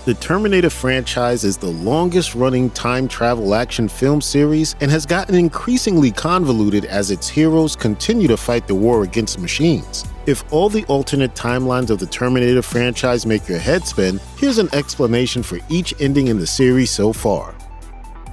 The Terminator franchise is the longest-running time travel action film series and has gotten increasingly convoluted as its heroes continue to fight the war against machines. If all the alternate timelines of the Terminator franchise make your head spin, here's an explanation for each ending in the series so far.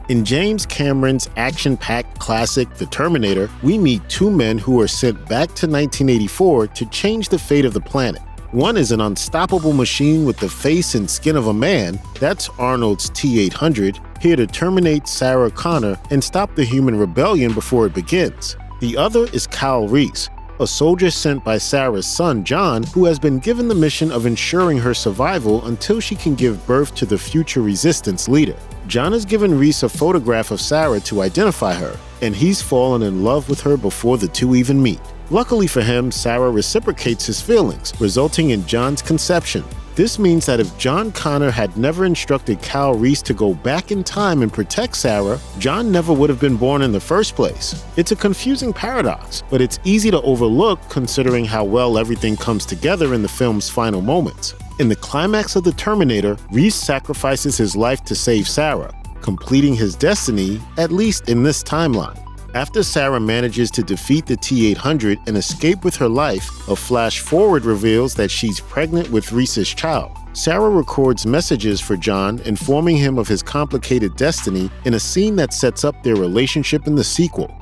In James Cameron's action-packed classic The Terminator, we meet two men who are sent back to 1984 to change the fate of the planet. One is an unstoppable machine with the face and skin of a man, that's Arnold's T-800, here to terminate Sarah Connor and stop the human rebellion before it begins. The other is Kyle Reese, a soldier sent by Sarah's son John, who has been given the mission of ensuring her survival until she can give birth to the future resistance leader. John has given Reese a photograph of Sarah to identify her, and he's fallen in love with her before the two even meet. Luckily for him, Sarah reciprocates his feelings, resulting in John's conception. This means that if John Connor had never instructed Kyle Reese to go back in time and protect Sarah, John never would have been born in the first place. It's a confusing paradox, but it's easy to overlook considering how well everything comes together in the film's final moments. In the climax of The Terminator, Reese sacrifices his life to save Sarah, completing his destiny, at least in this timeline. After Sarah manages to defeat the T-800 and escape with her life, a flash forward reveals that she's pregnant with Reese's child. Sarah records messages for John informing him of his complicated destiny in a scene that sets up their relationship in the sequel.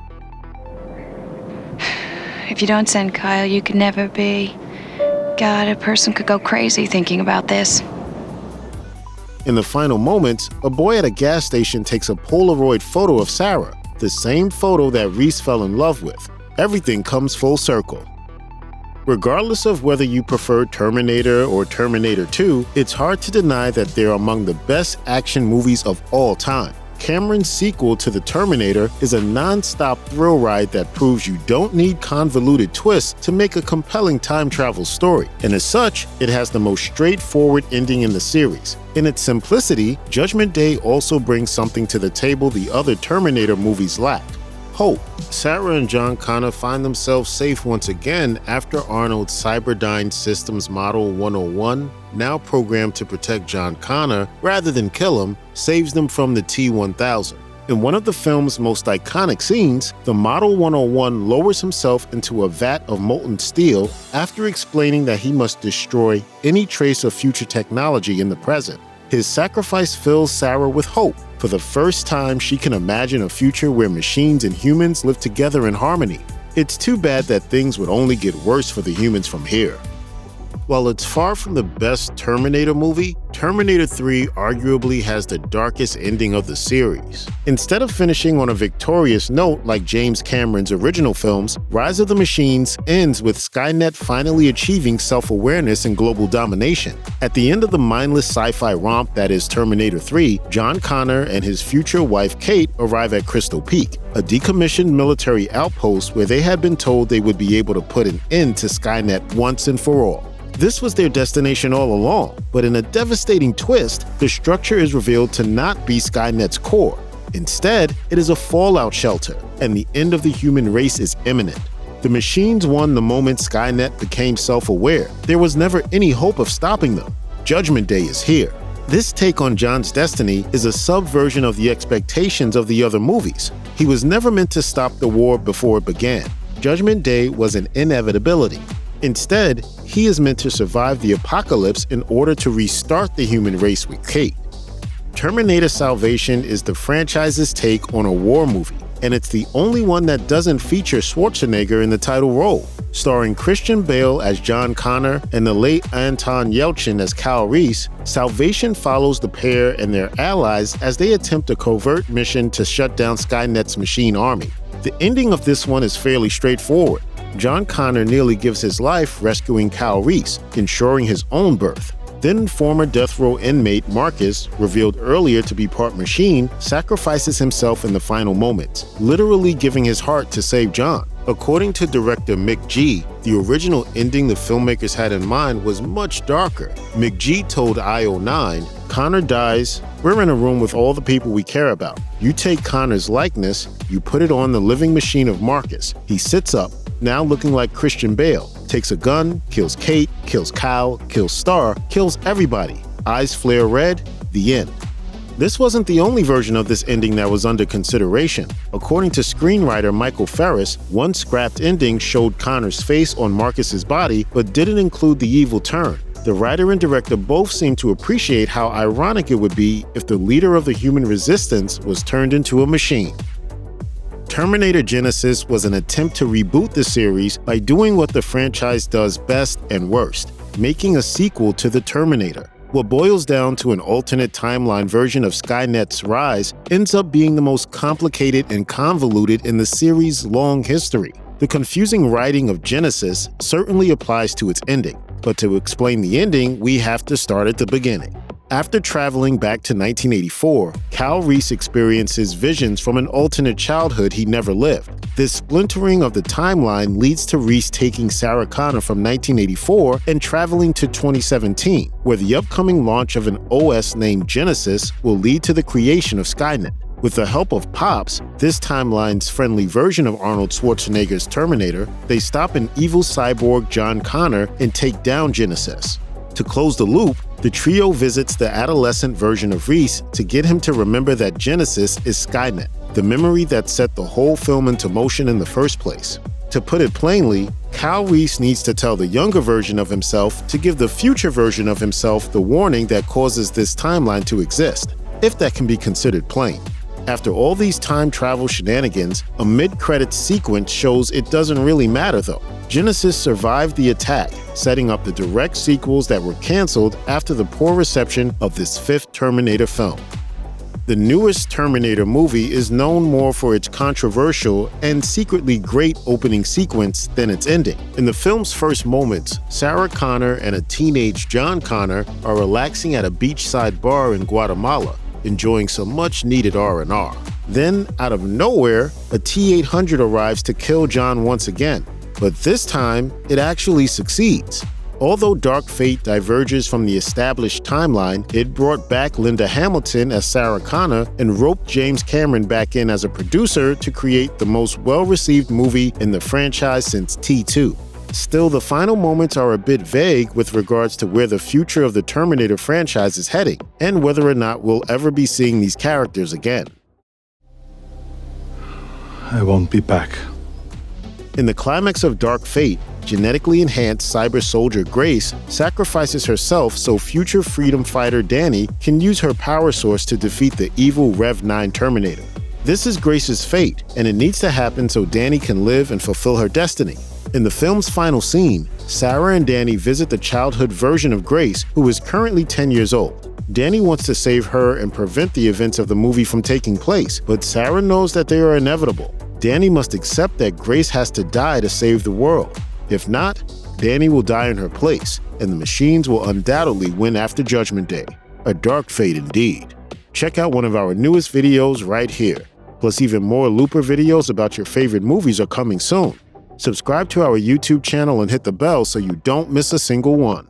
If you don't send Kyle, you can never be. God, a person could go crazy thinking about this. In the final moments, a boy at a gas station takes a Polaroid photo of Sarah, the same photo that Reese fell in love with. Everything comes full circle. Regardless of whether you prefer Terminator or Terminator 2, it's hard to deny that they're among the best action movies of all time. Cameron's sequel to The Terminator is a non-stop thrill ride that proves you don't need convoluted twists to make a compelling time travel story, and as such, it has the most straightforward ending in the series. In its simplicity, Judgment Day also brings something to the table the other Terminator movies lacked: hope. Sarah and John Connor find themselves safe once again after Arnold's Cyberdyne Systems Model 101, now programmed to protect John Connor rather than kill him, saves them from the T-1000. In one of the film's most iconic scenes, the Model 101 lowers himself into a vat of molten steel after explaining that he must destroy any trace of future technology in the present. His sacrifice fills Sarah with hope. For the first time, she can imagine a future where machines and humans live together in harmony. It's too bad that things would only get worse for the humans from here. While it's far from the best Terminator movie, Terminator 3 arguably has the darkest ending of the series. Instead of finishing on a victorious note like James Cameron's original films, Rise of the Machines ends with Skynet finally achieving self-awareness and global domination. At the end of the mindless sci-fi romp that is Terminator 3, John Connor and his future wife Kate arrive at Crystal Peak, a decommissioned military outpost where they had been told they would be able to put an end to Skynet once and for all. This was their destination all along, but in a devastating twist, the structure is revealed to not be Skynet's core. Instead, it is a fallout shelter, and the end of the human race is imminent. The machines won the moment Skynet became self-aware. There was never any hope of stopping them. Judgment Day is here. This take on John's destiny is a subversion of the expectations of the other movies. He was never meant to stop the war before it began. Judgment Day was an inevitability. Instead, he is meant to survive the apocalypse in order to restart the human race with Kate. Terminator Salvation is the franchise's take on a war movie, and it's the only one that doesn't feature Schwarzenegger in the title role. Starring Christian Bale as John Connor and the late Anton Yelchin as Kyle Reese, Salvation follows the pair and their allies as they attempt a covert mission to shut down Skynet's machine army. The ending of this one is fairly straightforward. John Connor nearly gives his life rescuing Kyle Reese, ensuring his own birth. Then former death row inmate Marcus, revealed earlier to be part machine, sacrifices himself in the final moments, literally giving his heart to save John. According to director Mick G, the original ending the filmmakers had in mind was much darker. Mick G told IO9, "Connor dies, we're in a room with all the people we care about. You take Connor's likeness, you put it on the living machine of Marcus. He sits up, now looking like Christian Bale, takes a gun, kills Kate, kills Kyle, kills Star, kills everybody. eyes flare red, the end. This wasn't the only version of this ending that was under consideration. According to screenwriter Michael Ferris, one scrapped ending showed Connor's face on Marcus's body but didn't include the evil turn. The writer and director both seemed to appreciate how ironic it would be if the leader of the human resistance was turned into a machine. Terminator Genisys was an attempt to reboot the series by doing what the franchise does best and worst, making a sequel to the Terminator. What boils down to an alternate timeline version of Skynet's rise ends up being the most complicated and convoluted in the series' long history. The confusing writing of Genisys certainly applies to its ending, but to explain the ending, we have to start at the beginning. After traveling back to 1984, Kal Reese experiences visions from an alternate childhood he never lived. This splintering of the timeline leads to Reese taking Sarah Connor from 1984 and traveling to 2017, where the upcoming launch of an OS named Genisys will lead to the creation of Skynet. With the help of Pops, this timeline's friendly version of Arnold Schwarzenegger's Terminator, they stop an evil cyborg John Connor and take down Genisys. To close the loop, the trio visits the adolescent version of Reese to get him to remember that Genisys is Skynet, the memory that set the whole film into motion in the first place. To put it plainly, Kal Reese needs to tell the younger version of himself to give the future version of himself the warning that causes this timeline to exist, if that can be considered plain. After all these time travel shenanigans, a mid-credits sequence shows it doesn't really matter though. Genisys survived the attack, setting up the direct sequels that were canceled after the poor reception of this fifth Terminator film. The newest Terminator movie is known more for its controversial and secretly great opening sequence than its ending. In the film's first moments, Sarah Connor and a teenage John Connor are relaxing at a beachside bar in Guatemala, enjoying some much-needed R&R. Then, out of nowhere, a T-800 arrives to kill John once again, but this time, it actually succeeds. Although Dark Fate diverges from the established timeline, it brought back Linda Hamilton as Sarah Connor and roped James Cameron back in as a producer to create the most well-received movie in the franchise since T2. Still, the final moments are a bit vague with regards to where the future of the Terminator franchise is heading, and whether or not we'll ever be seeing these characters again. I won't be back. In the climax of Dark Fate, genetically enhanced cyber soldier Grace sacrifices herself so future freedom fighter Danny can use her power source to defeat the evil Rev 9 Terminator. This is Grace's fate, and it needs to happen so Danny can live and fulfill her destiny. In the film's final scene, Sarah and Danny visit the childhood version of Grace, who is currently 10 years old. Danny wants to save her and prevent the events of the movie from taking place, but Sarah knows that they are inevitable. Danny must accept that Grace has to die to save the world. If not, Danny will die in her place, and the machines will undoubtedly win after Judgment Day. A dark fate indeed. Check out one of our newest videos right here. Plus, even more Looper videos about your favorite movies are coming soon. Subscribe to our YouTube channel and hit the bell so you don't miss a single one.